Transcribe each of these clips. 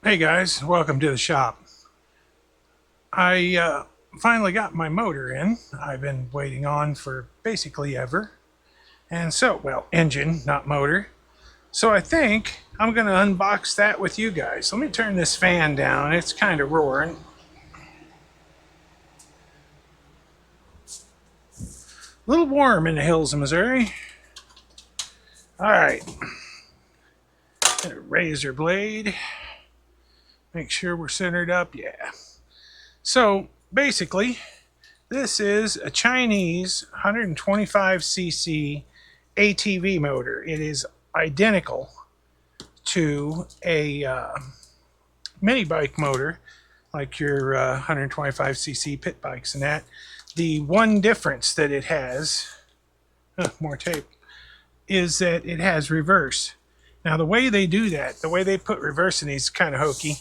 Hey guys, welcome to the shop. I finally got my motor in. I've been waiting on for basically ever. And so, well, engine, not motor. So I think I'm going to unbox that with you guys. Let me turn this fan down. It's kind of roaring. A little warm in the hills of Missouri. All right. Get a razor blade. Make sure we're centered up. Yeah. So basically, this is a Chinese 125cc ATV motor. It is identical to a mini bike motor, like your 125cc pit bikes and that. The one difference that it has, more tape, is that it has reverse. Now, the way they do that, the way they put reverse in these is kind of hokey.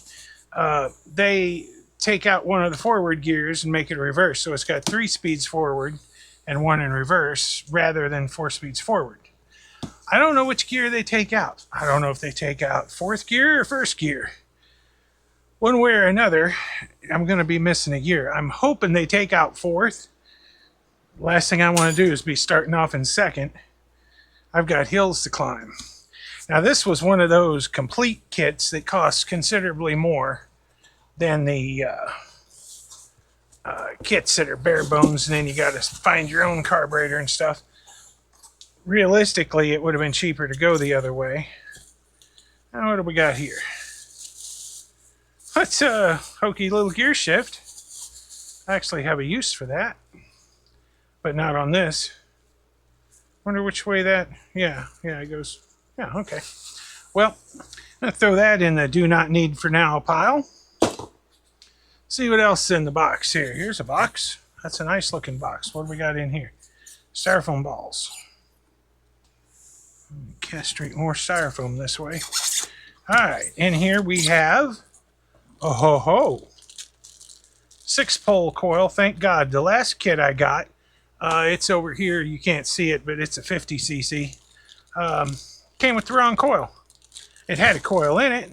They take out one of the forward gears and make it reverse. So it's got 3 speeds forward and 1 in reverse rather than 4 speeds forward. I don't know which gear they take out. I don't know if they take out 4th gear or 1st gear. One way or another, I'm going to be missing a gear. I'm hoping they take out 4th. Last thing I want to do is be starting off in 2nd. I've got hills to climb. Now, this was one of those complete kits that cost considerably more than the kits that are bare bones, and then you got to find your own carburetor and stuff. Realistically, it would have been cheaper to go the other way. Now, what do we got here? That's a hokey little gear shift. I actually have a use for that, but not on this. Wonder which way that... Yeah, it goes... Yeah, okay. Well, I'm going to throw that in the do not need for now pile. See what else is in the box here. Here's a box. That's a nice looking box. What do we got in here? Styrofoam balls. Castrate more styrofoam this way. Alright, in here we have a ho-ho. 6-pole coil, thank God. The last kit I got, it's over here. You can't see it, but it's a 50cc. Came with the wrong coil. It had a coil in it,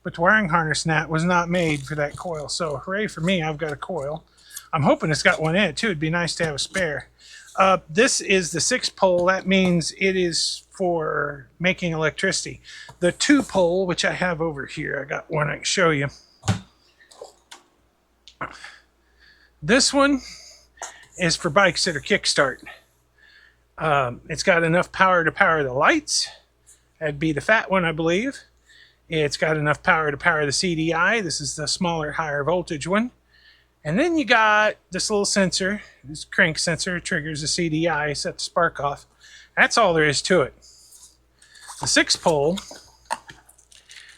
but the wiring harness nut was not made for that coil. So hooray for me, I've got a coil. I'm hoping it's got one in it too. It'd be nice to have a spare. This is the 6-pole. That means it is for making electricity. The 2-pole, which I have over here, I got one I can show you. This one is for bikes that are kickstart. It's got enough power to power the lights. That'd be the fat one, I believe. It's got enough power to power the CDI. This is the smaller, higher voltage one. And then you got this little sensor. This crank sensor triggers the CDI, set the spark off. That's all there is to it. The 6-pole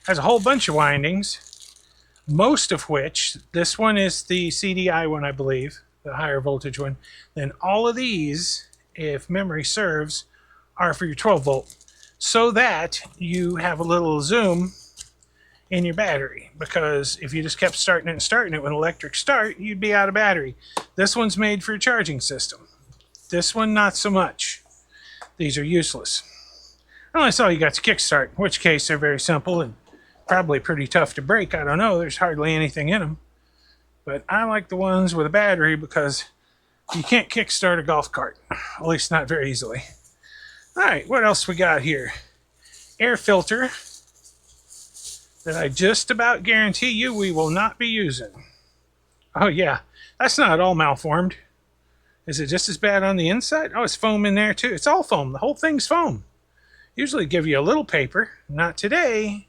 has a whole bunch of windings, most of which, this one is the CDI one, I believe, the higher voltage one. Then all of these, if memory serves, are for your 12 volt. So that you have a little zoom in your battery, because if you just kept starting it and starting it with an electric start, you'd be out of battery. This one's made for a charging system. This one, not so much. These are useless. Unless all you got is kickstart, in which case they're very simple and probably pretty tough to break. I don't know, there's hardly anything in them. But I like the ones with a battery because you can't kickstart a golf cart, at least not very easily. Alright, what else we got here? Air filter that I just about guarantee you we will not be using. Oh yeah, that's not all malformed. Is it just as bad on the inside? Oh, it's foam in there too. It's all foam. The whole thing's foam. Usually give you a little paper. Not today.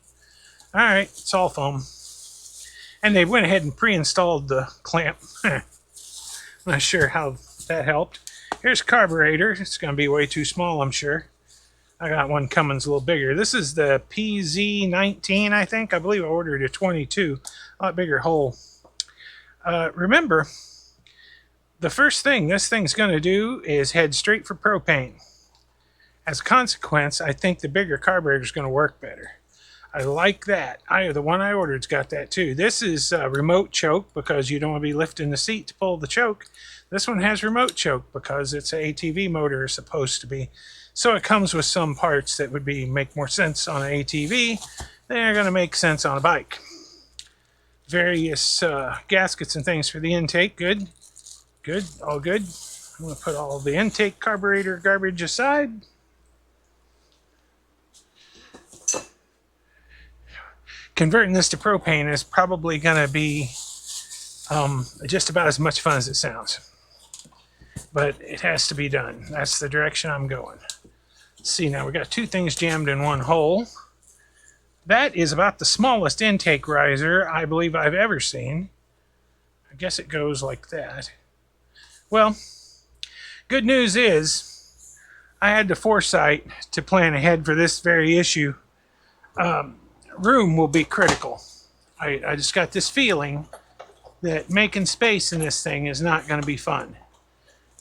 Alright, it's all foam. And they went ahead and pre-installed the clamp. Not sure how that helped. Here's carburetor. It's going to be way too small, I'm sure. I got one Cummins a little bigger. This is the PZ19, I think. I believe I ordered a 22. A lot bigger hole. Remember, the first thing this thing's going to do is head straight for propane. As a consequence, I think the bigger carburetor is going to work better. I like that. The one I ordered's got that too. This is remote choke because you don't want to be lifting the seat to pull the choke. This one has remote choke because it's an ATV motor, is supposed to be. So it comes with some parts that would make more sense on an ATV. They're going to make sense on a bike. various gaskets and things for the intake. Good, good, all good. I'm going to put all the intake carburetor garbage aside. Converting this to propane is probably going to be just about as much fun as it sounds. But it has to be done. That's the direction I'm going. Let's see, now we got two things jammed in one hole. That is about the smallest intake riser I believe I've ever seen. I guess it goes like that. Well, good news is I had the foresight to plan ahead for this very issue. Room will be critical. I just got this feeling that making space in this thing is not going to be fun.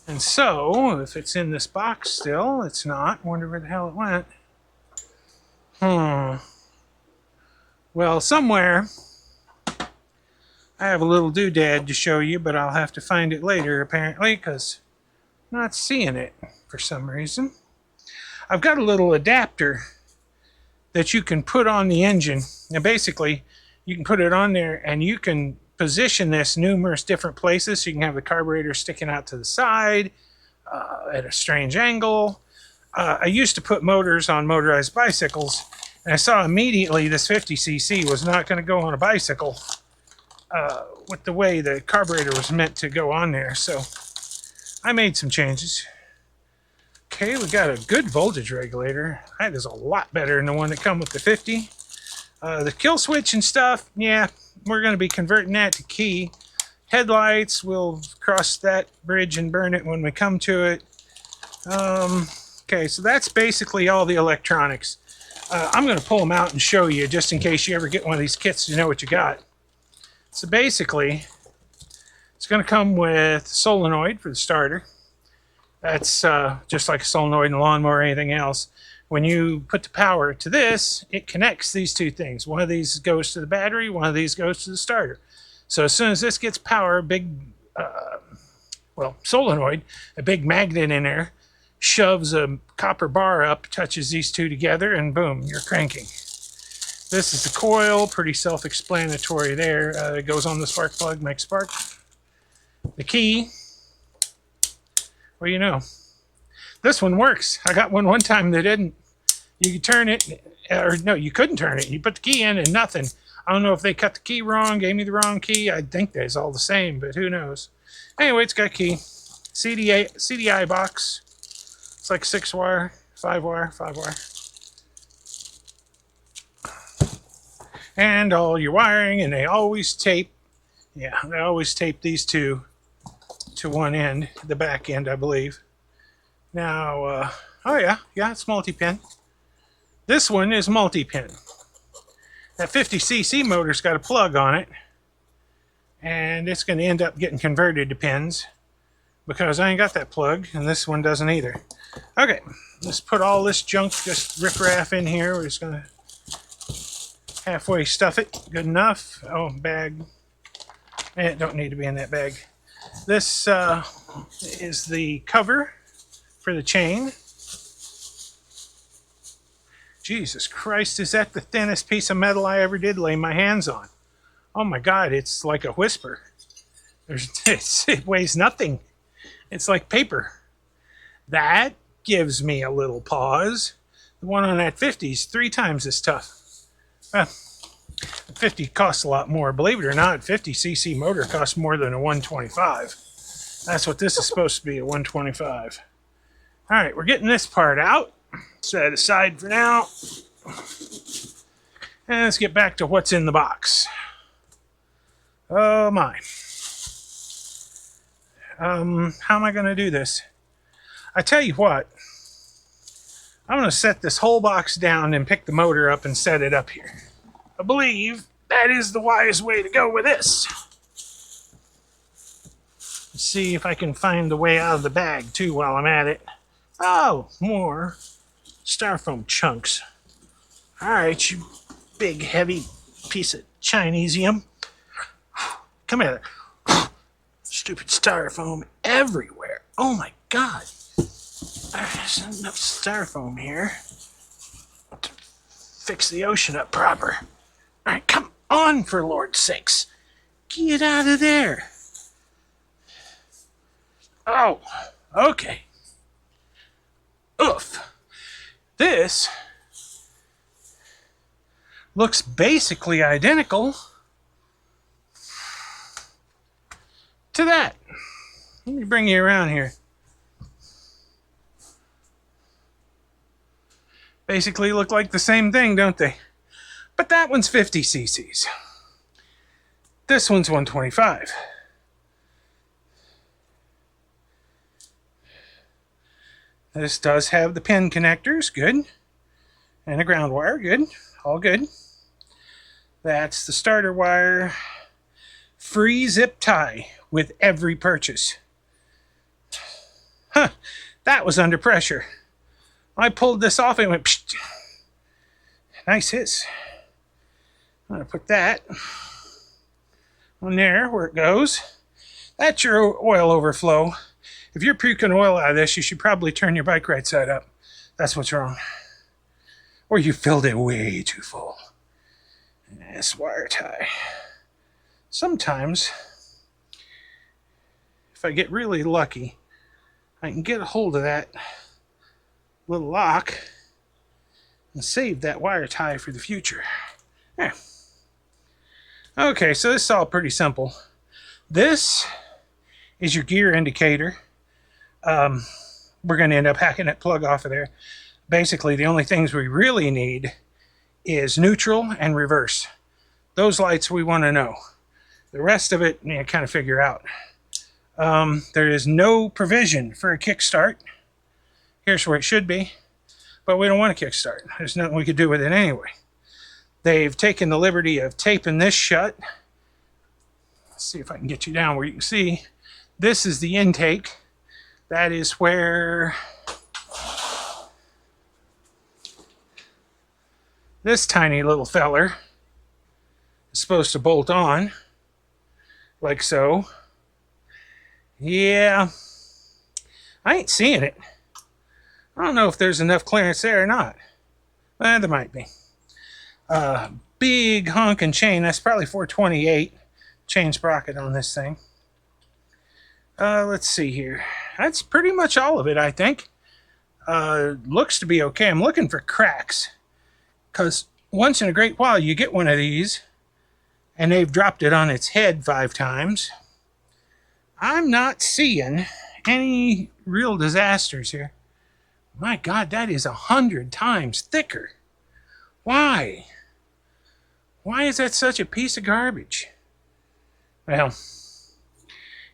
And so, if it's in this box still, it's not. Wonder where the hell it went. Well, somewhere I have a little doodad to show you, but I'll have to find it later, apparently, because I'm not seeing it for some reason. I've got a little adapter that you can put on the engine. And basically, you can put it on there and you can position this numerous different places. So you can have the carburetor sticking out to the side at a strange angle. I used to put motors on motorized bicycles, and I saw immediately this 50cc was not going to go on a bicycle with the way the carburetor was meant to go on there. So I made some changes. Okay, we got a good voltage regulator. That is a lot better than the one that come with the 50. The kill switch and stuff, yeah, we're going to be converting that to key. Headlights, we'll cross that bridge and burn it when we come to it. Okay, so that's basically all the electronics. I'm going to pull them out and show you just in case you ever get one of these kits, you know what you got. So basically, it's going to come with solenoid for the starter. That's just like a solenoid in a lawnmower or anything else. When you put the power to this, it connects these two things. One of these goes to the battery, one of these goes to the starter. So as soon as this gets power, solenoid, a big magnet in there, shoves a copper bar up, touches these two together, and boom, you're cranking. This is the coil, pretty self-explanatory there. It goes on the spark plug, makes spark. The key, well, you know, this one works. I got one time that didn't. You could turn it, or no, you couldn't turn it. You put the key in and nothing. I don't know if they cut the key wrong, gave me the wrong key. I think it's all the same, but who knows. Anyway, it's got a key. CDI box. It's like 6-wire, 5-wire, 5-wire. And all your wiring, and they always tape. Yeah, they always tape these two to one end, the back end, I believe. Now, oh yeah, it's multi-pin. This one is multi-pin. That 50cc motor's got a plug on it, and it's going to end up getting converted to pins because I ain't got that plug, and this one doesn't either. Okay, let's put all this junk, just riff-raff in here. We're just going to halfway stuff it. Good enough. Oh, bag. It don't need to be in that bag. This is the cover for the chain. Jesus Christ, is that the thinnest piece of metal I ever did lay my hands on? Oh my God, it's like a whisper. It weighs nothing. It's like paper. That gives me a little pause. The one on that 50 is 3 times as tough. Well, 50 costs a lot more. Believe it or not, 50cc motor costs more than a 125. That's what this is supposed to be, a 125. All right, we're getting this part out. Set it aside for now. And let's get back to what's in the box. Oh my. How am I going to do this? I tell you what. I'm going to set this whole box down and pick the motor up and set it up here. I believe that is the wise way to go with this. Let's see if I can find the way out of the bag too while I'm at it. Oh, more styrofoam chunks. All right, you big heavy piece of Chinesium. Come here. Stupid styrofoam everywhere. Oh my God. There's enough styrofoam here to fix the ocean up proper. All right, come on, for Lord's sakes. Get out of there. Oh, okay. Oof. This looks basically identical to that. Let me bring you around here. Basically look like the same thing, don't they? But that one's 50 cc's. This one's 125. This does have the pin connectors, good. And a ground wire, good. All good. That's the starter wire. Free zip tie with every purchase. Huh, that was under pressure. I pulled this off and it went psh. Nice hiss. I'm going to put that on there where it goes. That's your oil overflow. If you're puking oil out of this, you should probably turn your bike right side up. That's what's wrong. Or you filled it way too full. This wire tie. Sometimes, if I get really lucky, I can get a hold of that little lock and save that wire tie for the future. There. Okay, so this is all pretty simple. This is your gear indicator. We're going to end up hacking that plug off of there. Basically, the only things we really need is neutral and reverse. Those lights we want to know. The rest of it, you kind of figure out. There is no provision for a kickstart. Here's where it should be. But we don't want a kickstart. There's nothing we could do with it anyway. They've taken the liberty of taping this shut. Let's see if I can get you down where you can see. This is the intake. That is where this tiny little feller is supposed to bolt on. Like so. Yeah. I ain't seeing it. I don't know if there's enough clearance there or not. Well, there might be. Big honking chain. That's probably 428 chain sprocket on this thing. Let's see here. That's pretty much all of it, I think. Looks to be okay. I'm looking for cracks. Because once in a great while you get one of these and they've dropped it on its head 5 times. I'm not seeing any real disasters here. My God, that is 100 times thicker. Why? Why is that such a piece of garbage? Well,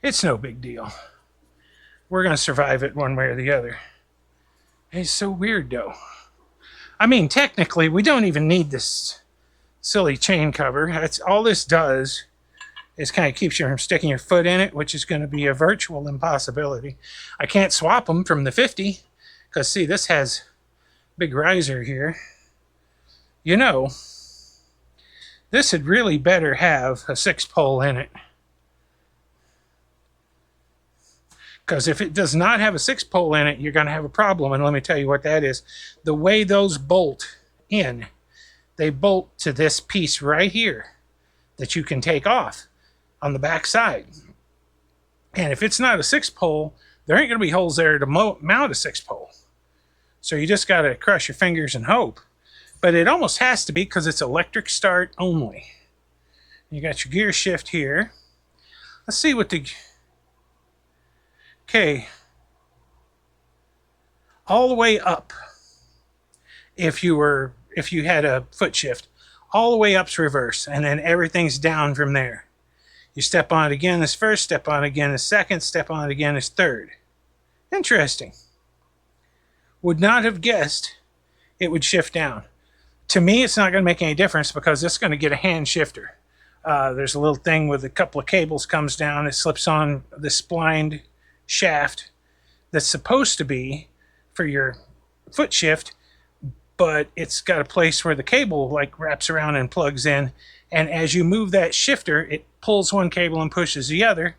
it's no big deal. We're going to survive it one way or the other. It's so weird, though. I mean, technically, we don't even need this silly chain cover. That's all this does is kind of keeps you from sticking your foot in it, which is going to be a virtual impossibility. I can't swap them from the 50, because, see, this has big riser here. You know, this had really better have a 6-pole in it. Because if it does not have a 6-pole in it, you're going to have a problem. And let me tell you what that is. The way those bolt in, they bolt to this piece right here that you can take off on the back side. And if it's not a 6-pole, there ain't going to be holes there to mount a 6-pole. So you just got to cross your fingers and hope. But it almost has to be because it's electric start only. You got your gear shift here. Let's see what the... Okay. All the way up. If you had a foot shift, all the way up's reverse, and then everything's down from there. You step on it again as first, step on it again as second, step on it again as third. Interesting. Would not have guessed it would shift down. To me, it's not going to make any difference because it's going to get a hand shifter. There's a little thing with a couple of cables comes down. It slips on the splined shaft that's supposed to be for your foot shift, but it's got a place where the cable like wraps around and plugs in. And as you move that shifter, it pulls one cable and pushes the other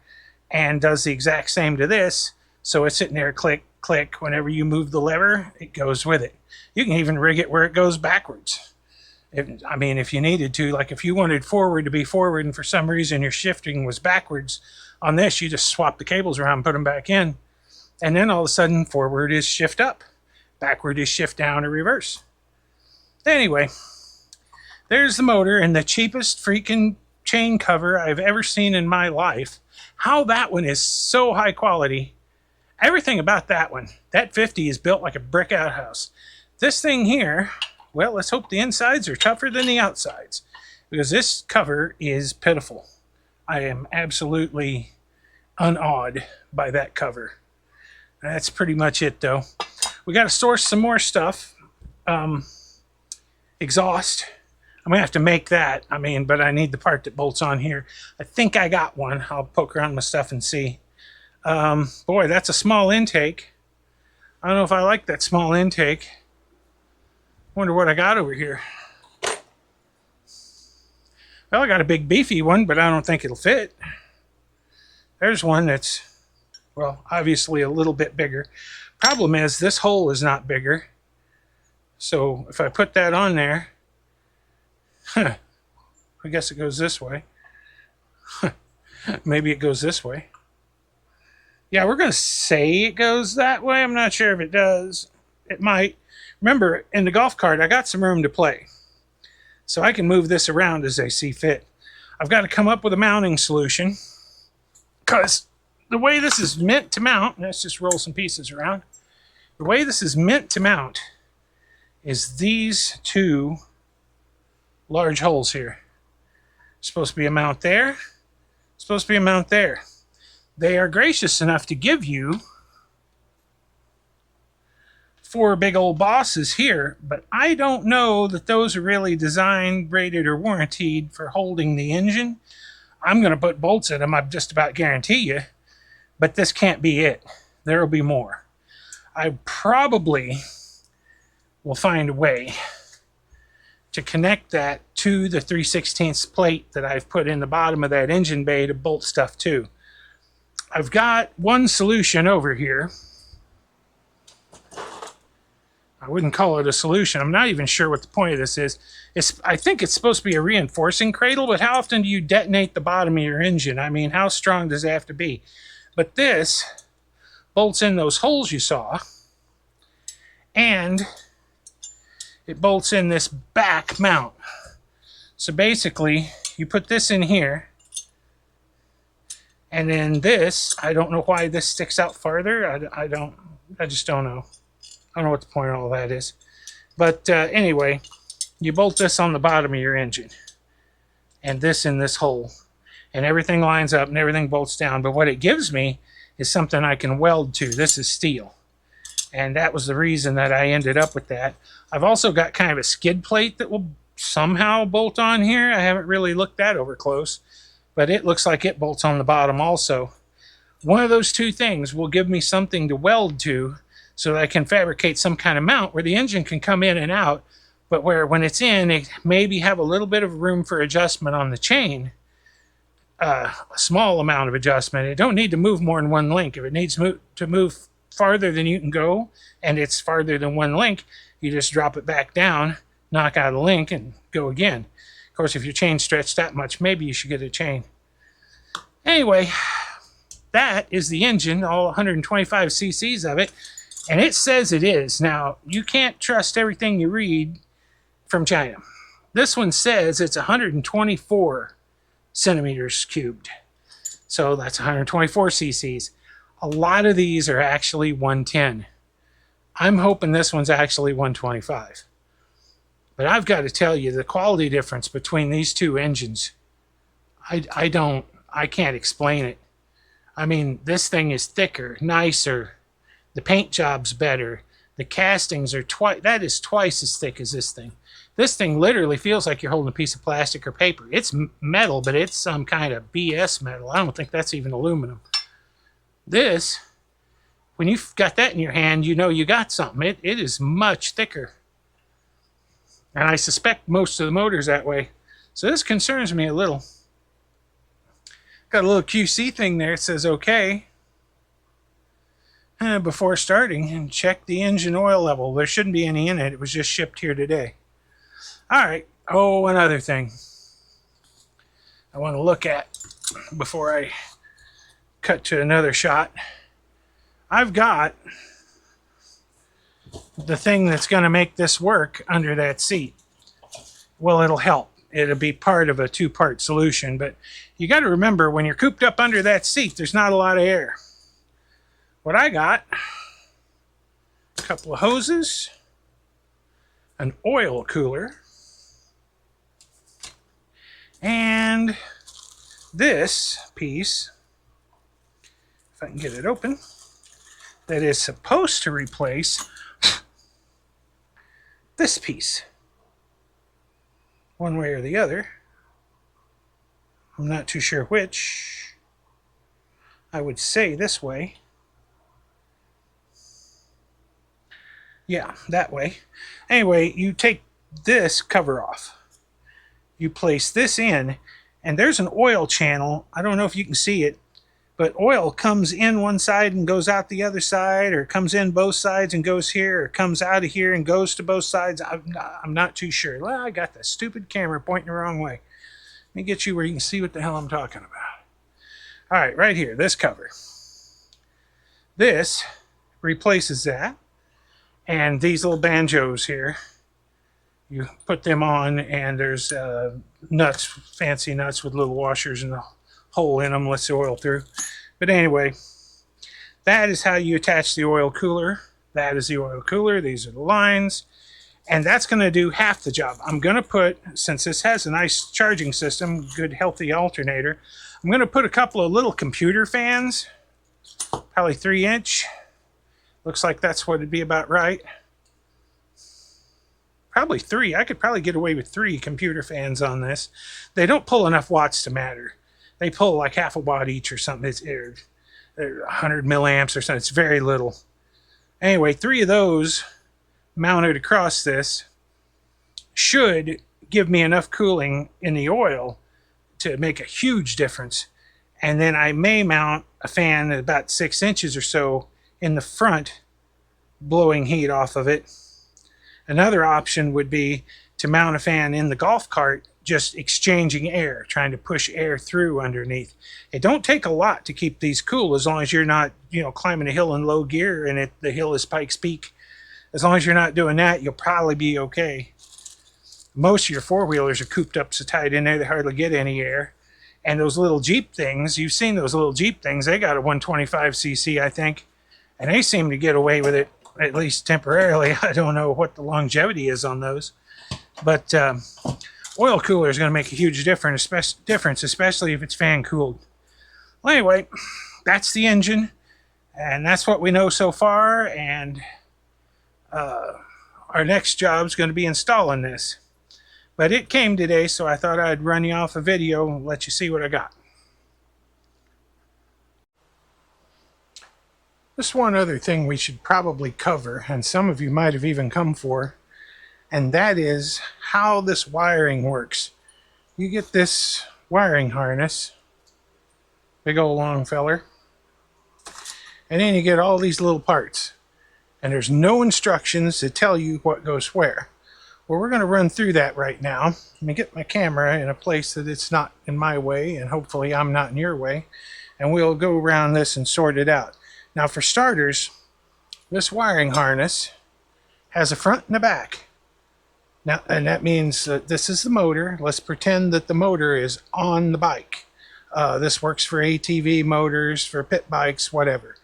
and does the exact same to this. So it's sitting there, click, click. Whenever you move the lever, it goes with it. You can even rig it where it goes backwards. I mean, if you needed to, like if you wanted forward to be forward and for some reason your shifting was backwards on this, you just swap the cables around and put them back in. And then all of a sudden, forward is shift up, backward is shift down or reverse. Anyway, there's the motor and the cheapest freaking chain cover I've ever seen in my life. How that one is so high quality. Everything about that one. That 50 is built like a brick outhouse. This thing here, well, let's hope the insides are tougher than the outsides, because this cover is pitiful. I am absolutely unawed by that cover. That's pretty much it, though. We got to source some more stuff. Exhaust. I'm going to have to make that. I mean, but I need the part that bolts on here. I think I got one. I'll poke around my stuff and see. Boy, that's a small intake. I don't know if I like that small intake. Wonder what I got over here. Well, I got a big beefy one, but I don't think it'll fit. There's one that's, well, obviously a little bit bigger. Problem is, this hole is not bigger. So if I put that on there, I guess it goes this way. Maybe it goes this way. Yeah, we're going to say it goes that way. I'm not sure if it does. It might. Remember, in the golf cart, I got some room to play. So I can move this around as I see fit. I've got to come up with a mounting solution, because the way this is meant to mount, let's just roll some pieces around. The way this is meant to mount is these two large holes here. Supposed to be a mount there. Supposed to be a mount there. They are gracious enough to give you 4 big old bosses here, but I don't know that those are really designed, rated, or warranted for holding the engine. I'm going to put bolts in them, I just about guarantee you, but this can't be it. There will be more. I probably will find a way to connect that to the 3/16 plate that I've put in the bottom of that engine bay to bolt stuff to. I've got one solution over here. I wouldn't call it a solution. I'm not even sure what the point of this is. I think it's supposed to be a reinforcing cradle, but how often do you detonate the bottom of your engine? I mean, how strong does it have to be? But this bolts in those holes you saw, and it bolts in this back mount. So basically, you put this in here, and then this, I don't know why this sticks out farther. I just don't know. I don't know what the point of all that is. But anyway, you bolt this on the bottom of your engine, and this in this hole, and everything lines up and everything bolts down. But what it gives me is something I can weld to. This is steel, and that was the reason that I ended up with that. I've also got kind of a skid plate that will somehow bolt on here. I haven't really looked that over close, but it looks like it bolts on the bottom also. One of those two things will give me something to weld to, so that I can fabricate some kind of mount where the engine can come in and out, but where when it's in, it maybe have a little bit of room for adjustment on the chain, a small amount of adjustment. It don't need to move more than one link. If it needs to move farther than you can go, and it's farther than one link, you just drop it back down, knock out a link, and go again. Of course, if your chain stretched that much, maybe you should get a chain. Anyway, that is the engine, all 125 cc's of it. And it says it is. Now, you can't trust everything you read from China. This one says it's 124 centimeters cubed. So that's 124 cc's. A lot of these are actually 110. I'm hoping this one's actually 125. But I've got to tell you, the quality difference between these two engines, I can't explain it. I mean, this thing is thicker, nicer. The paint job's better. The castings are that is twice as thick as this thing. This thing literally feels like you're holding a piece of plastic or paper. It's metal, but it's some kind of BS metal. I don't think that's even aluminum. This, when you've got that in your hand, you know you got something. It is much thicker. And I suspect most of the motor's that way. So this concerns me a little. Got a little QC thing there. It says okay. Before starting, and check the engine oil level. There shouldn't be any in it. It was just shipped here today. All right, Oh, another thing I want to look at before I cut to another shot. I've got the thing that's going to make this work under that seat. Well, it'll help. It'll be part of a two-part solution, but you got to remember when you're cooped up under that seat, there's not a lot of air. What I got, a couple of hoses, an oil cooler, and this piece, if I can get it open, that is supposed to replace this piece. One way or the other. I'm not too sure which. I would say this way. Yeah, that way. Anyway, you take this cover off. You place this in, and there's an oil channel. I don't know if you can see it, but oil comes in one side and goes out the other side, or comes in both sides and goes here, or comes out of here and goes to both sides. I'm not too sure. Well, I got the stupid camera pointing the wrong way. Let me get you where you can see what the hell I'm talking about. All right, right here, this cover. This replaces that. And these little banjos here, you put them on, and there's nuts, fancy nuts with little washers and a hole in them, lets the oil through. But anyway, that is how you attach the oil cooler. That is the oil cooler. These are the lines. And that's going to do half the job. I'm going to put, since this has a nice charging system, good healthy alternator, I'm going to put a couple of little computer fans, probably 3-inch. Looks like that's what it'd be about right. Probably 3. I could probably get away with 3 computer fans on this. They don't pull enough watts to matter. They pull like half a watt each or something. It's 100 milliamps or something. It's very little. Anyway, 3 of those mounted across this should give me enough cooling in the oil to make a huge difference. And then I may mount a fan at about 6 inches or so in the front, blowing heat off of it. Another option would be to mount a fan in the golf cart, just exchanging air, trying to push air through underneath. It don't take a lot to keep these cool, as long as you're not, climbing a hill in low gear and the hill is Pikes Peak. As long as you're not doing that, you'll probably be okay. Most of your four-wheelers are cooped up so tight in there they hardly get any air. And those little Jeep things, you've seen those little Jeep things, they got a 125cc, I think. And they seem to get away with it, at least temporarily. I don't know what the longevity is on those. But oil cooler is going to make a huge difference, especially if it's fan cooled. Well, anyway, that's the engine. And that's what we know so far. And our next job is going to be installing this. But it came today, so I thought I'd run you off a video and let you see what I got. There's one other thing we should probably cover, and some of you might have even come for, and that is how this wiring works. You get this wiring harness, big old long feller, and then you get all these little parts, and there's no instructions to tell you what goes where. Well, we're going to run through that right now. Let me get my camera in a place that it's not in my way, and hopefully I'm not in your way, and we'll go around this and sort it out. Now, for starters, this wiring harness has a front and a back. Now, and that means that this is the motor. Let's pretend that the motor is on the bike. This works for ATV motors, for pit bikes, whatever.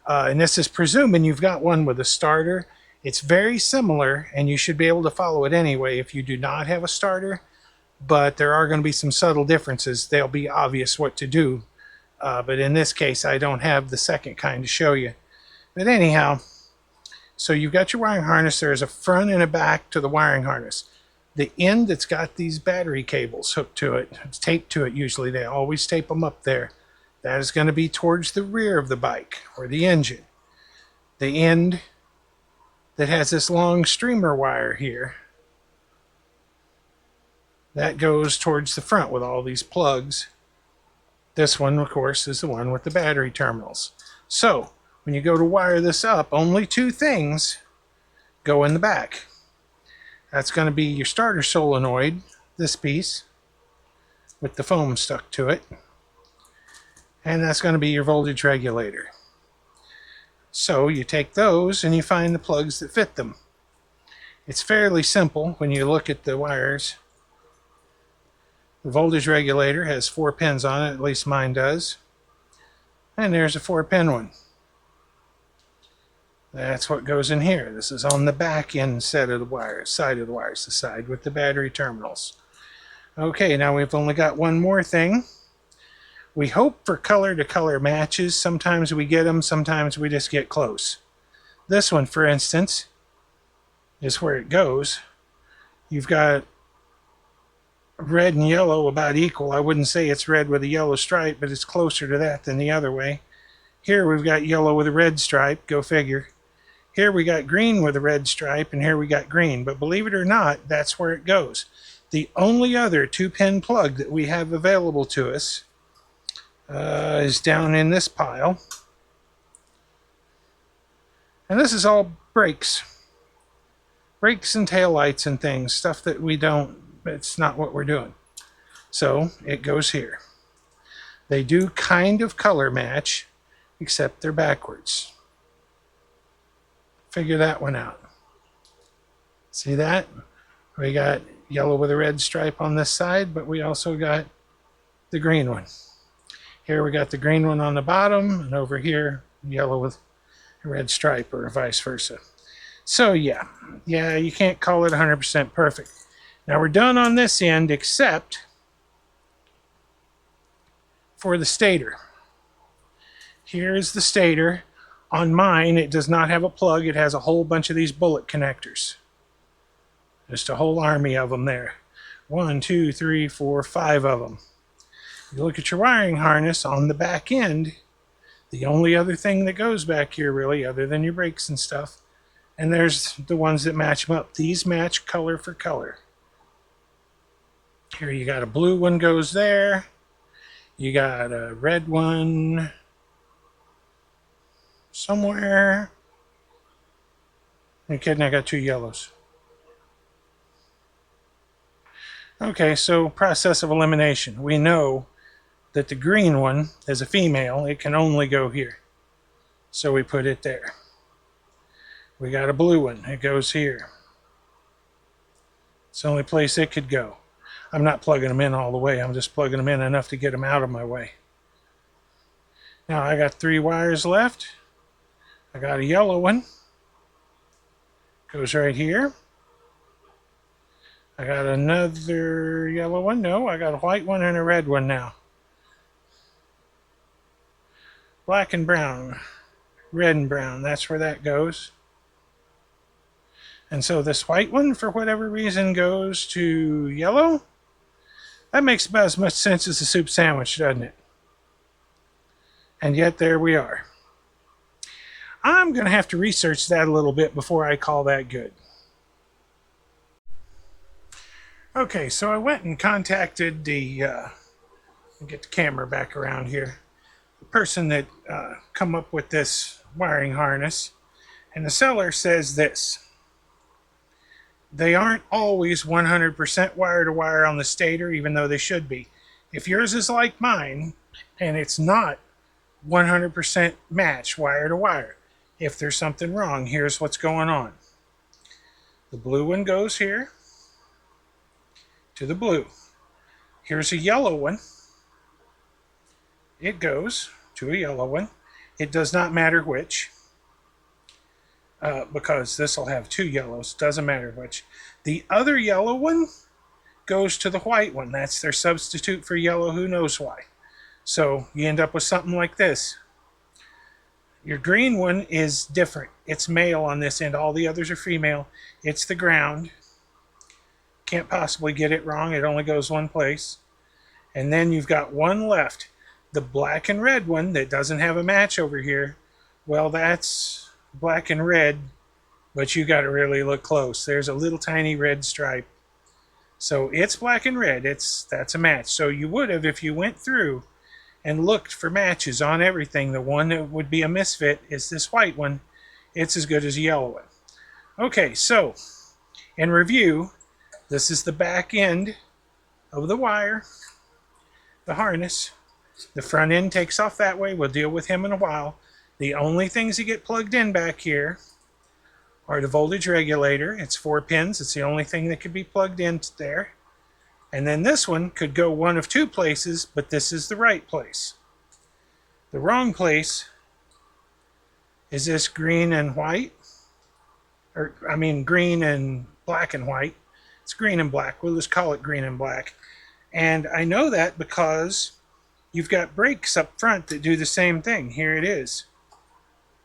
And this is presuming you've got one with a starter. It's very similar, and you should be able to follow it anyway if you do not have a starter. But there are going to be some subtle differences. They'll be obvious what to do. But in this case, I don't have the second kind to show you. But anyhow, so you've got your wiring harness. There's a front and a back to the wiring harness. The end that's got these battery cables hooked to it, it's taped to it usually. They always tape them up there. That is going to be towards the rear of the bike or the engine. The end that has this long streamer wire here, that goes towards the front with all these plugs. This one, of course, is the one with the battery terminals. So, when you go to wire this up, only 2 things go in the back. That's going to be your starter solenoid, this piece with the foam stuck to it. And that's going to be your voltage regulator. So you take those and you find the plugs that fit them. It's fairly simple when you look at the wires. The voltage regulator has 4 pins on it, at least mine does. And there's a 4-pin one. That's what goes in here. This is on the back end set of the wires, side of the wires, the side with the battery terminals. Okay, now we've only got one more thing. We hope for color-to-color matches. Sometimes we get them, sometimes we just get close. This one, for instance, is where it goes. You've got red and yellow about equal. I wouldn't say it's red with a yellow stripe, but it's closer to that than the other way. Here we've got yellow with a red stripe, go figure. Here we got green with a red stripe, and here we got green. But believe it or not, that's where it goes. The only other 2-pin plug that we have available to us is down in this pile. And this is all brakes. Brakes and taillights and things, stuff that we don't, it's not what we're doing. So it goes here. They do kind of color match, except they're backwards. Figure that one out. See that? We got yellow with a red stripe on this side, but we also got the green one. Here we got the green one on the bottom, and over here, yellow with a red stripe, or vice versa. So yeah, you can't call it 100% perfect. Now we're done on this end, except for the stator. Here's the stator. On mine, it does not have a plug. It has a whole bunch of these bullet connectors. Just a whole army of them there. 1, 2, 3, 4, 5 of them. You look at your wiring harness on the back end, the only other thing that goes back here really, other than your brakes and stuff, and there's the ones that match them up. These match color for color. Here you got a blue one goes there. You got a red one somewhere. You're kidding, I got 2 yellows. Okay, so process of elimination. We know that the green one is a female. It can only go here. So we put it there. We got a blue one. It goes here. It's the only place it could go. I'm not plugging them in all the way. I'm just plugging them in enough to get them out of my way. Now I got 3 wires left. I got a yellow one. Goes right here. I got another yellow one. No, I got a white one and a red one now. Black and brown. Red and brown. That's where that goes. And so this white one, for whatever reason, goes to yellow. That makes about as much sense as a soup sandwich, doesn't it? And yet there we are. I'm going to have to research that a little bit before I call that good. Okay, so I went and contacted the, get the camera back around here, the person that come up with this wiring harness, and the seller says this: they aren't always 100% wire-to-wire on the stator, even though they should be. If yours is like mine, and it's not 100% match wire-to-wire, if there's something wrong, here's what's going on. The blue one goes here to the blue. Here's a yellow one. It goes to a yellow one. It does not matter which, because this will have 2 yellows. Doesn't matter which. The other yellow one goes to the white one. That's their substitute for yellow, who knows why. So you end up with something like this. Your green one is different. It's male on this end. All the others are female. It's the ground. Can't possibly get it wrong. It only goes one place. And then you've got one left. The black and red one that doesn't have a match over here, well, that's black and red, but you got to really look close. There's a little tiny red stripe. So it's black and red. That's a match. So you would have, if you went through and looked for matches on everything, the one that would be a misfit is this white one. It's as good as a yellow one. Okay, so in review, this is the back end of the wire, the harness. The front end takes off that way. We'll deal with him in a while. The only things that get plugged in back here are the voltage regulator. It's 4 pins. It's the only thing that could be plugged in there. And then this one could go one of 2 places, but this is the right place. The wrong place is this green and white. Green and black and white. It's green and black. We'll just call it green and black. And I know that because you've got brakes up front that do the same thing. Here it is.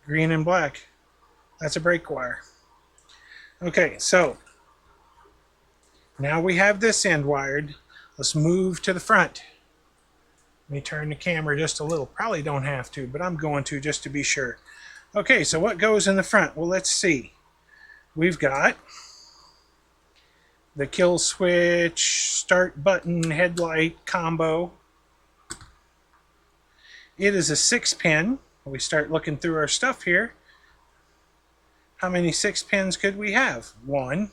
Green and black. That's a brake wire. Okay, so now we have this end wired. Let's move to the front. Let me turn the camera just a little. Probably don't have to, but I'm going to just to be sure. Okay, so what goes in the front? Well, let's see. We've got the kill switch, start button, headlight combo. It is a 6-pin. We start looking through our stuff here. How many 6 pins could we have? 1.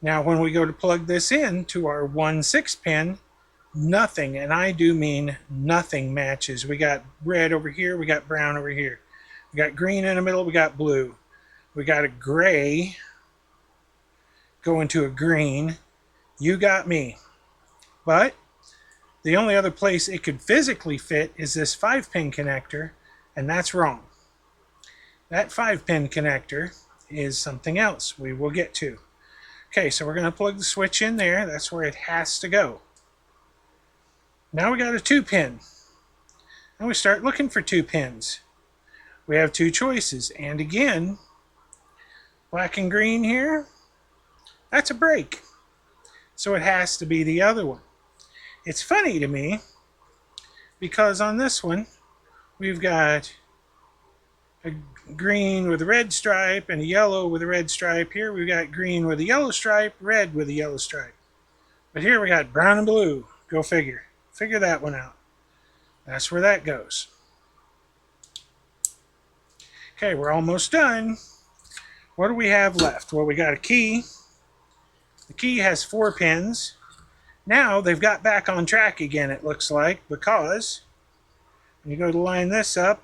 Now when we go to plug this in to our 1 6-pin, nothing, and I do mean nothing, matches. We got red over here, we got brown over here. We got green in the middle, we got blue. We got a gray going to a green. You got me. But the only other place it could physically fit is this 5-pin connector, and that's wrong. That 5-pin connector is something else we will get to. Okay, so we're going to plug the switch in there. That's where it has to go. Now we got a 2-pin. And we start looking for 2 pins. We have 2 choices. And again, black and green here, that's a brake. So it has to be the other one. It's funny to me because on this one, we've got a green with a red stripe and a yellow with a red stripe. Here we've got green with a yellow stripe, red with a yellow stripe. But here we got brown and blue. Go figure. Figure that one out. That's where that goes. Okay, we're almost done. What do we have left? Well, we got a key. The key has 4 pins. Now they've got back on track again, it looks like, because when you go to line this up,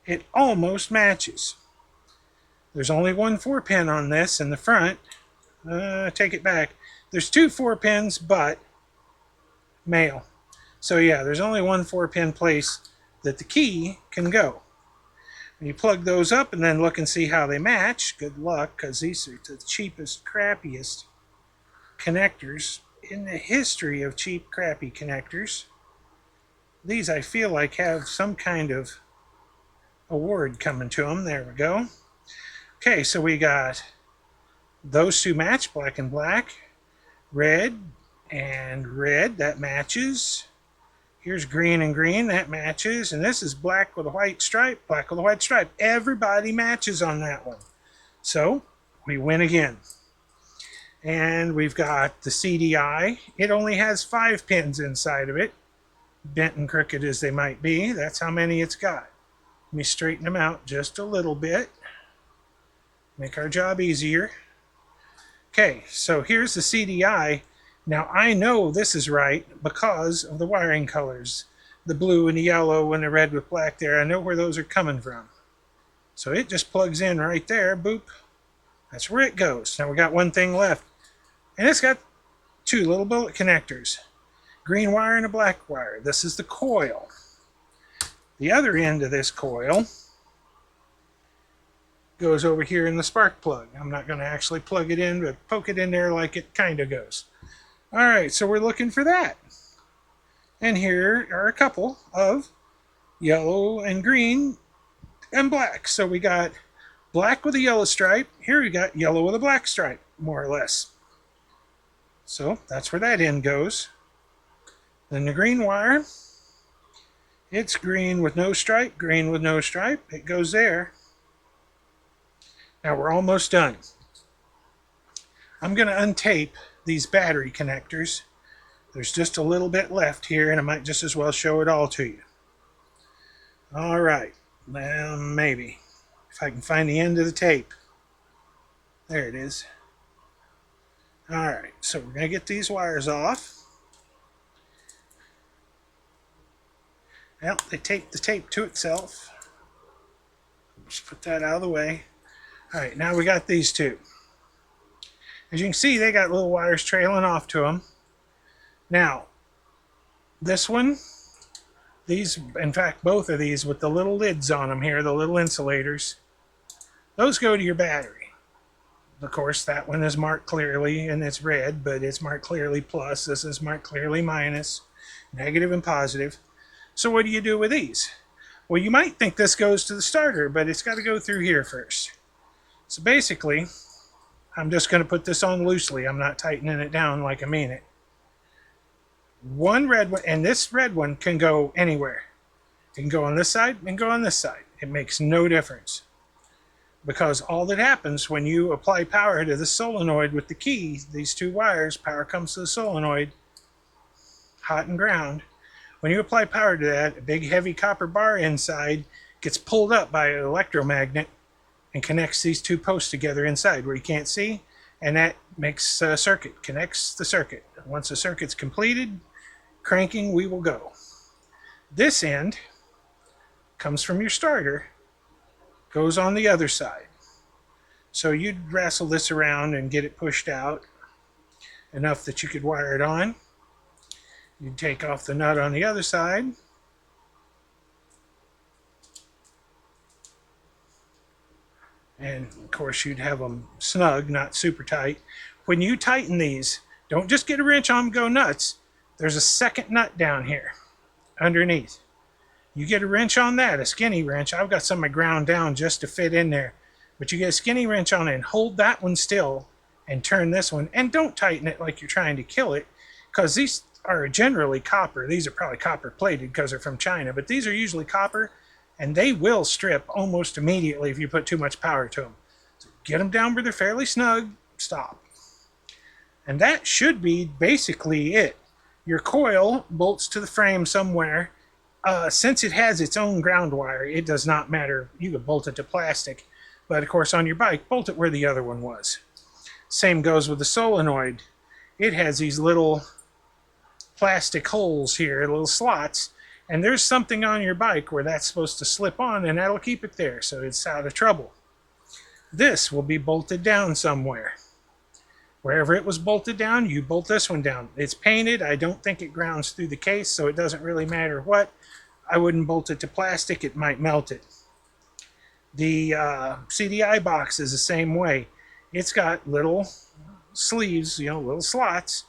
it almost matches. There's only 1 4-pin on this in the front. Take it back. There's 2 4-pins, but male. So yeah, there's only 1 4-pin place that the key can go. When you plug those up and then look and see how they match, good luck, because these are the cheapest, crappiest connectors in the history of cheap, crappy connectors. These, I feel like, have some kind of award coming to them. There we go. Okay, so we got those 2 match, black and black, red and red, that matches. Here's green and green, that matches. And this is black with a white stripe, black with a white stripe. Everybody matches on that one. So we win again. And we've got the CDI. It only has 5 pins inside of it. Bent and crooked as they might be, that's how many it's got. Let me straighten them out just a little bit. Make our job easier. Okay, so here's the CDI. Now I know this is right because of the wiring colors. The blue and the yellow and the red with black there. I know where those are coming from. So it just plugs in right there. Boop. That's where it goes. Now we got one thing left. And it's got 2 little bullet connectors. Green wire and a black wire. This is the coil. The other end of this coil goes over here in the spark plug. I'm not going to actually plug it in, but poke it in there like it kind of goes. Alright, so we're looking for that. And here are a couple of yellow and green and black. So we got black with a yellow stripe. Here we got yellow with a black stripe, more or less. So that's where that end goes. Then the green wire, it's green with no stripe, green with no stripe. It goes there. Now we're almost done. I'm going to untape these battery connectors. There's just a little bit left here, and I might just as well show it all to you. All right, well, maybe. If I can find the end of the tape. There it is. Alright, so we're going to get these wires off. Well, they tape the tape to itself. Just put that out of the way. Alright, now we got these two. As you can see, they got little wires trailing off to them. Now, this one, these, in fact, both of these with the little lids on them here, the little insulators, those go to your battery. Of course, that one is marked clearly and it's red, but it's marked clearly plus. This is marked clearly minus, negative and positive. So what do you do with these? Well, you might think this goes to the starter, but it's got to go through here first. So basically, I'm just going to put this on loosely. I'm not tightening it down like I mean it. One red one, and this red one can go anywhere. It can go on this side and go on this side. It makes no difference. Because all that happens when you apply power to the solenoid with the key, these two wires, power comes to the solenoid, hot and ground. When you apply power to that, a big heavy copper bar inside gets pulled up by an electromagnet and connects these two posts together inside where you can't see, and that makes a circuit, connects the circuit. Once the circuit's completed, cranking, we will go. This end comes from your starter, goes on the other side. So you'd wrestle this around and get it pushed out enough that you could wire it on. You'd take off the nut on the other side. And of course you'd have them snug, not super tight. When you tighten these, don't just get a wrench on them, go nuts. There's a second nut down here underneath. You get a wrench on that, a skinny wrench. I've got some ground down just to fit in there. But you get a skinny wrench on it and hold that one still and turn this one. And don't tighten it like you're trying to kill it, because these are generally copper. These are probably copper plated because they're from China. But these are usually copper, and they will strip almost immediately if you put too much power to them. So get them down where they're fairly snug, stop. And that should be basically it. Your coil bolts to the frame somewhere. Since it has its own ground wire, it does not matter. You could bolt it to plastic, but of course on your bike, bolt it where the other one was. Same goes with the solenoid. It has these little plastic holes here, little slots, and there's something on your bike where that's supposed to slip on, and that'll keep it there so it's out of trouble. This will be bolted down somewhere. Wherever it was bolted down, you bolt this one down. It's painted. I don't think it grounds through the case, so it doesn't really matter what. I wouldn't bolt it to plastic. It might melt it. The CDI box is the same way. It's got little sleeves, little slots.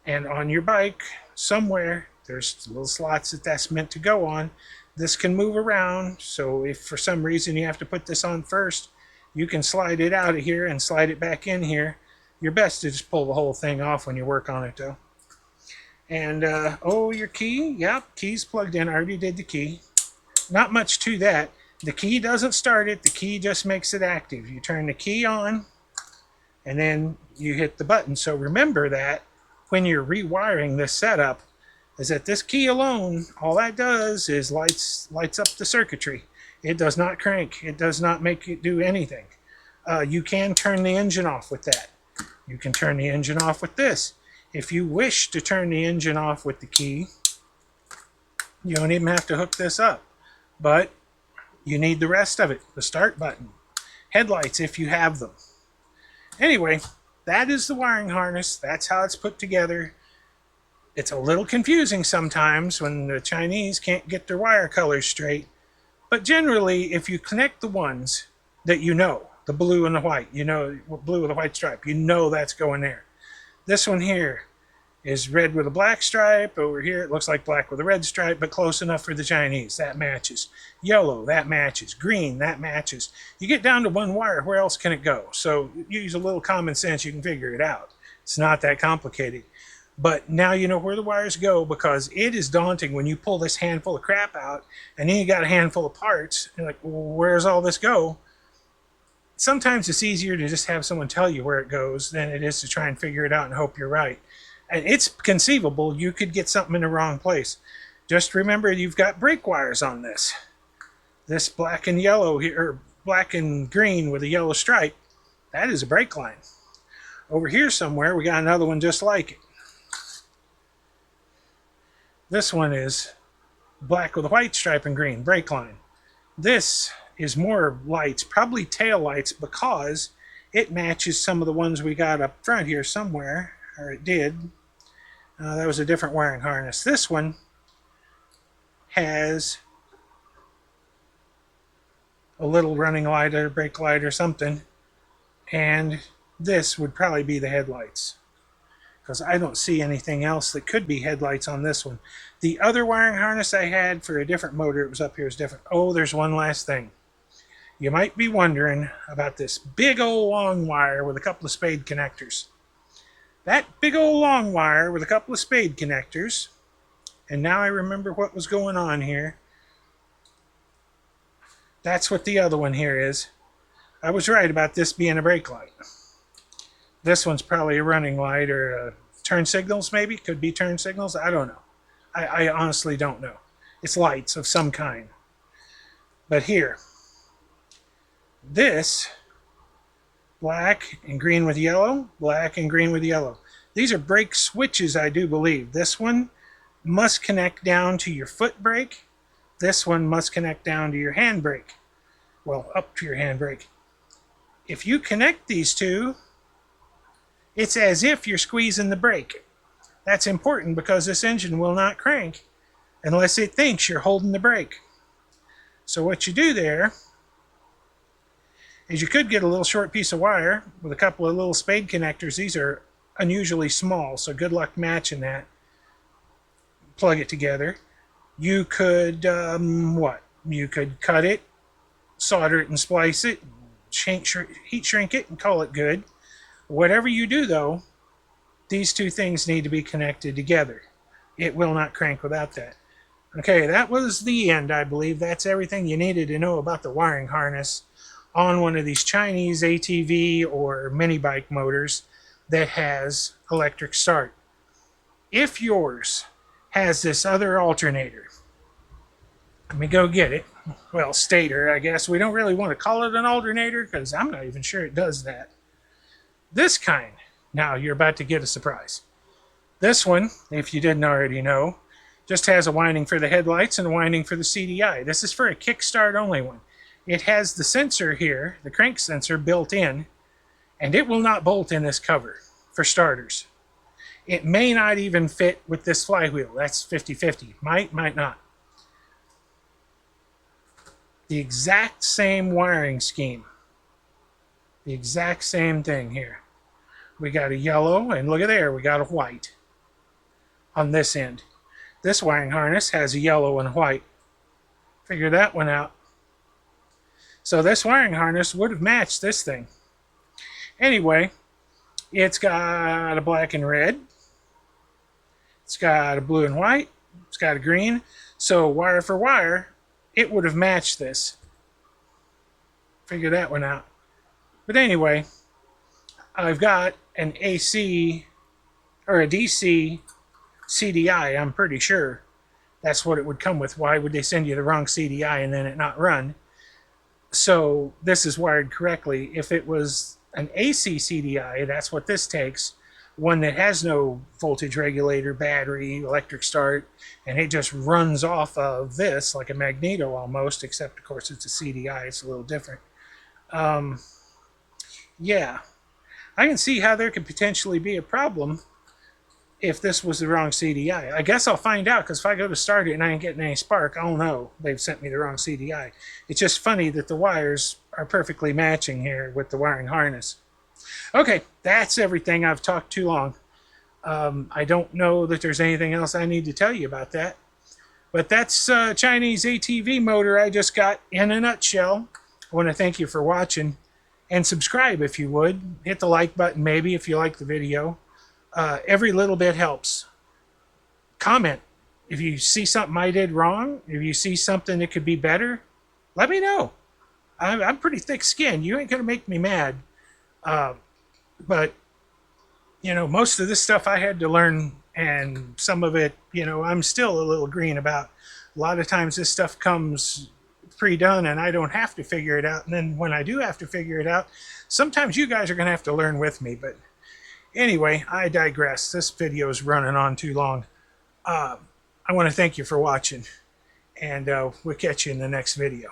And on your bike, somewhere, there's little slots that's meant to go on. This can move around, so if for some reason you have to put this on first, you can slide it out of here and slide it back in here. You're best to just pull the whole thing off when you work on it, though. And, your key. Yep, key's plugged in. I already did the key. Not much to that. The key doesn't start it. The key just makes it active. You turn the key on, and then you hit the button. So remember that when you're rewiring this setup, is that this key alone, all that does is lights up the circuitry. It does not crank. It does not make it do anything. You can turn the engine off with that. You can turn the engine off with this. If you wish to turn the engine off with the key, you don't even have to hook this up. But you need the rest of it, the start button. Headlights if you have them. Anyway, that is the wiring harness. That's how it's put together. It's a little confusing sometimes when the Chinese can't get their wire colors straight. But generally, if you connect the ones that you know, the blue and the white, blue with a white stripe, that's going there. This one here is red with a black stripe. Over here it looks like black with a red stripe, but close enough for the Chinese. That matches. Yellow, that matches. Green, that matches. You get down to one wire, where else can it go? So use a little common sense, you can figure it out. It's not that complicated. But now you know where the wires go, because it is daunting when you pull this handful of crap out and then you got a handful of parts. You're like, well, where's all this go? Sometimes it's easier to just have someone tell you where it goes than it is to try and figure it out and hope you're right. And it's conceivable you could get something in the wrong place. Just remember you've got brake wires on this. This black and yellow here, or black and green with a yellow stripe, that is a brake line. Over here somewhere, we got another one just like it. This one is black with a white stripe and green, brake line. This is more lights, probably tail lights, because it matches some of the ones we got up front here somewhere, or it did. That was a different wiring harness. This one has a little running light or brake light or something, and this would probably be the headlights, because I don't see anything else that could be headlights on this one. The other wiring harness I had for a different motor, it was up here, is different. Oh, there's one last thing. You might be wondering about this big old long wire with a couple of spade connectors. That big old long wire with a couple of spade connectors, and now I remember what was going on here. That's what the other one here is. I was right about this being a brake light. This one's probably a running light or turn signals, maybe. Could be turn signals. I don't know. I honestly don't know. It's lights of some kind. But here, this, black and green with yellow, black and green with yellow. These are brake switches, I do believe. This one must connect down to your foot brake. This one must connect down to your hand brake. Well, up to your hand brake. If you connect these two, it's as if you're squeezing the brake. That's important because this engine will not crank unless it thinks you're holding the brake. So what you do there is you could get a little short piece of wire with a couple of little spade connectors. These are unusually small, so good luck matching that. Plug it together. You could, You could cut it, solder it and splice it, heat shrink it and call it good. Whatever you do though, these two things need to be connected together. It will not crank without that. Okay, that was the end, I believe. That's everything you needed to know about the wiring harness on one of these Chinese ATV or mini bike motors that has electric start. If yours has this other alternator, let me go get it. Well, stator, I guess. We don't really want to call it an alternator because I'm not even sure it does that. This kind, now you're about to get a surprise. This one, if you didn't already know, just has a winding for the headlights and a winding for the CDI. This is for a kickstart only one. It has the sensor here, the crank sensor, built in, and it will not bolt in this cover, for starters. It may not even fit with this flywheel. That's 50-50. Might not. The exact same wiring scheme. The exact same thing here. We got a yellow, and look at there, we got a white on this end. This wiring harness has a yellow and white. Figure that one out. So this wiring harness would have matched this thing. Anyway, it's got a black and red. It's got a blue and white. It's got a green. So wire for wire, it would have matched this. Figure that one out. But anyway, I've got an AC or a DC CDI, I'm pretty sure. That's what it would come with. Why would they send you the wrong CDI and then it not run? So this is wired correctly. If it was an AC CDI, that's what this takes. One that has no voltage regulator, battery, electric start, and it just runs off of this like a magneto almost, except of course it's a CDI, it's a little different. Yeah, I can see how there could potentially be a problem if this was the wrong CDI. I guess I'll find out, because if I go to start it and I ain't getting any spark, I'll know they've sent me the wrong CDI. It's just funny that the wires are perfectly matching here with the wiring harness. Okay, that's everything. I've talked too long. I don't know that there's anything else I need to tell you about that. But that's Chinese ATV motor I just got in a nutshell. I want to thank you for watching. And subscribe if you would. Hit the like button maybe if you like the video. Every little bit helps. Comment. If you see something I did wrong, if you see something that could be better, let me know. I'm pretty thick-skinned. You ain't going to make me mad. But, you know, most of this stuff I had to learn, and some of it, you know, I'm still a little green about. A lot of times this stuff comes pre-done and I don't have to figure it out. And then when I do have to figure it out, sometimes you guys are going to have to learn with me. But Anyway, I digress. This video is running on too long. I want to thank you for watching, and we'll catch you in the next video.